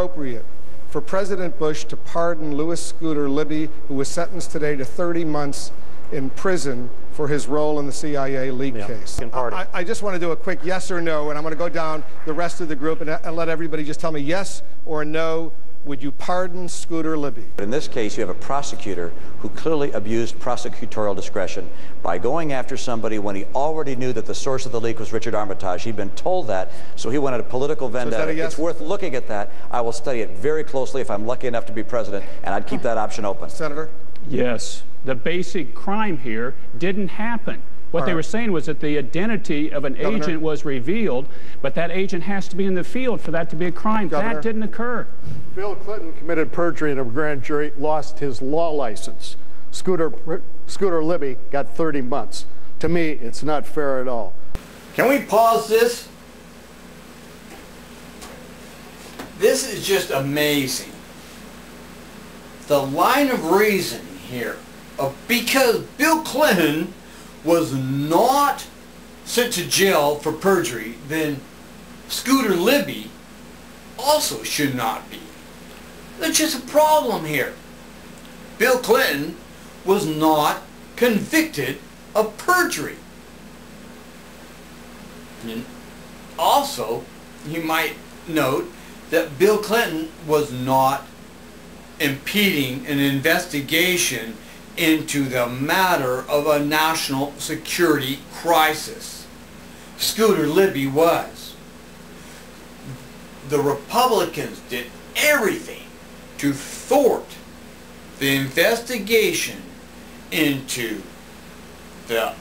appropriate for President Bush to pardon Louis Scooter Libby, who was sentenced today to 30 months in prison for his role in the CIA leak case? I just want to do a quick yes or no, and I'm going to go down the rest of the group and let everybody just tell me yes or no. Would you pardon Scooter Libby? In this case, you have a prosecutor who clearly abused prosecutorial discretion by going after somebody when he already knew that the source of the leak was Richard Armitage. He'd been told that, so he wanted a political vendetta. So is that a yes? It's worth looking at that. I will study it very closely if I'm lucky enough to be president, and I'd keep that option open. Senator? Yes. The basic crime here didn't happen. What they were saying was that the identity of an agent was revealed, but that agent has to be in the field for that to be a crime. That didn't occur. Bill Clinton committed perjury in a grand jury, lost his law license. Scooter Libby got 30 months. To me, it's not fair at all. Can we pause this? This is just amazing. The line of reasoning here, because Bill Clinton was not sent to jail for perjury, then Scooter Libby also should not be. There's just a problem here. Bill Clinton was not convicted of perjury. And also, you might note that Bill Clinton was not impeding an investigation into the matter of a national security crisis. Scooter Libby was. The Republicans did everything to thwart the investigation into the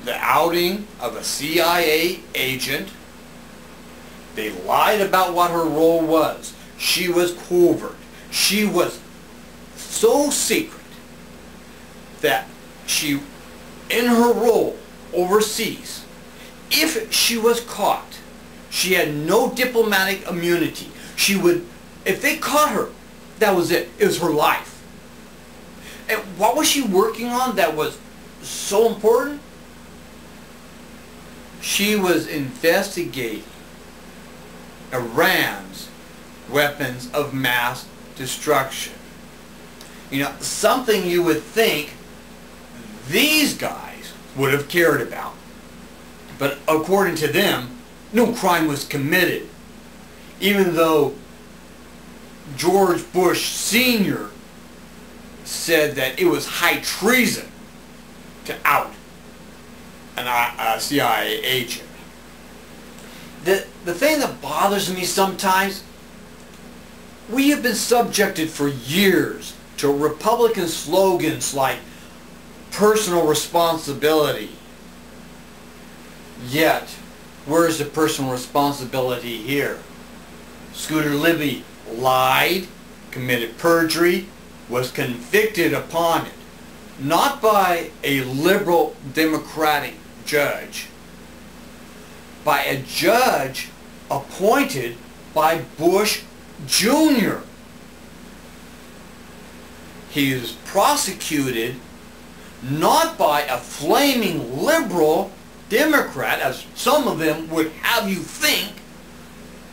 outing of a CIA agent. They lied about what her role was. She was covert. She was so secret that she, in her role overseas, if she was caught, she had no diplomatic immunity. She would, if they caught her, that was it. It was her life. And what was she working on that was so important? She was investigating Iran's weapons of mass destruction. You know, something you would think these guys would have cared about. But according to them, no crime was committed. Even though George Bush Sr. said that it was high treason to out a CIA agent. The thing that bothers me sometimes, we have been subjected for years to Republican slogans like personal responsibility. Yet, where's the personal responsibility here? Scooter Libby lied, committed perjury, was convicted upon it, not by a liberal Democratic judge, by a judge appointed by Bush Jr. He is prosecuted not by a flaming liberal Democrat, as some of them would have you think,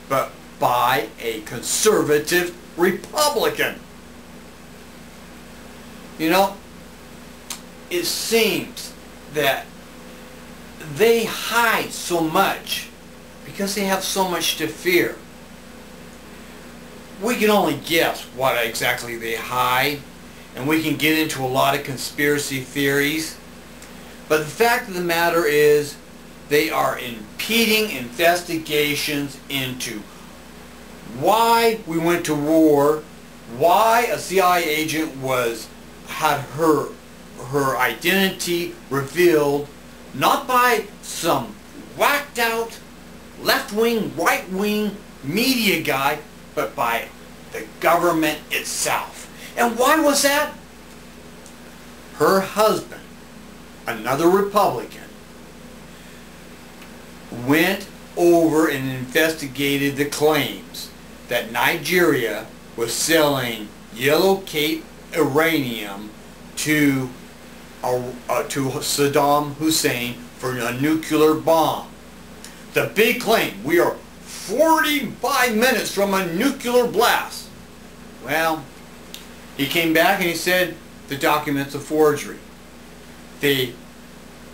but by a conservative Republican. You know, it seems that they hide so much because they have so much to fear. We can only guess what exactly they hide, and we can get into a lot of conspiracy theories. But the fact of the matter is, they are impeding investigations into why we went to war, why a CIA agent had her identity revealed, not by some whacked out left-wing, right-wing media guy, but by the government itself. And why was that? Her husband, another Republican, went over and investigated the claims that Nigeria was selling yellow cape uranium to Saddam Hussein for a nuclear bomb. The big claim, we are 45 minutes from a nuclear blast. Well, he came back and he said the document's a forgery. They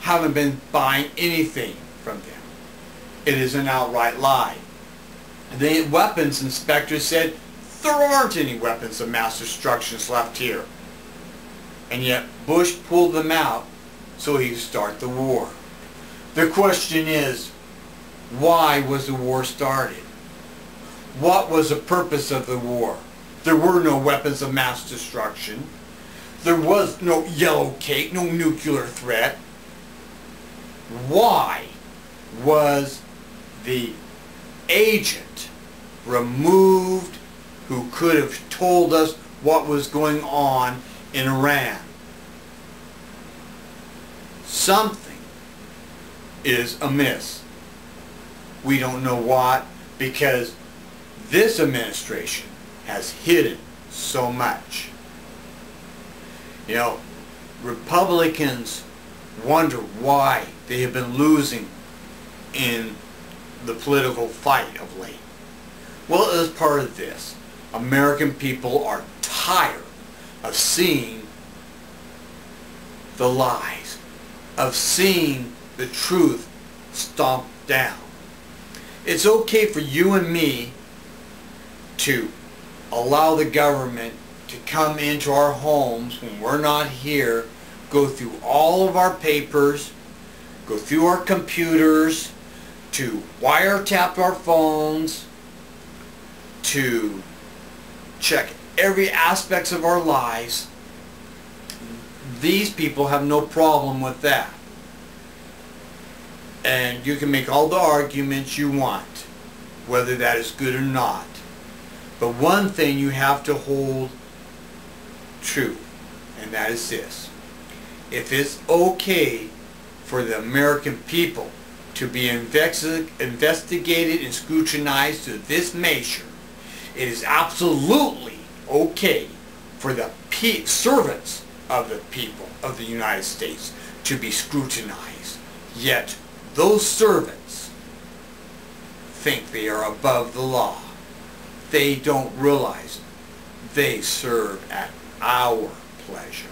haven't been buying anything from them. It is an outright lie. The weapons inspector said there aren't any weapons of mass destruction left here. And yet Bush pulled them out so he could start the war. The question is, why was the war started? What was the purpose of the war? There were no weapons of mass destruction. There was no yellow cake, no nuclear threat. Why was the agent removed who could have told us what was going on in Iran? Something is amiss. We don't know what, because this administration has hidden so much. You know, Republicans wonder why they have been losing in the political fight of late. Well, as part of this, American people are tired of seeing the lies, of seeing the truth stomped down. It's okay for you and me to allow the government to come into our homes when we're not here, go through all of our papers, go through our computers, to wiretap our phones, to check every aspect of our lives. These people have no problem with that. And you can make all the arguments you want, whether that is good or not. But one thing you have to hold true, and that is this. If it's okay for the American people to be investigated and scrutinized to this measure, it is absolutely okay for the servants of the people of the United States to be scrutinized. Yet those servants think they are above the law. They don't realize they serve at our pleasure.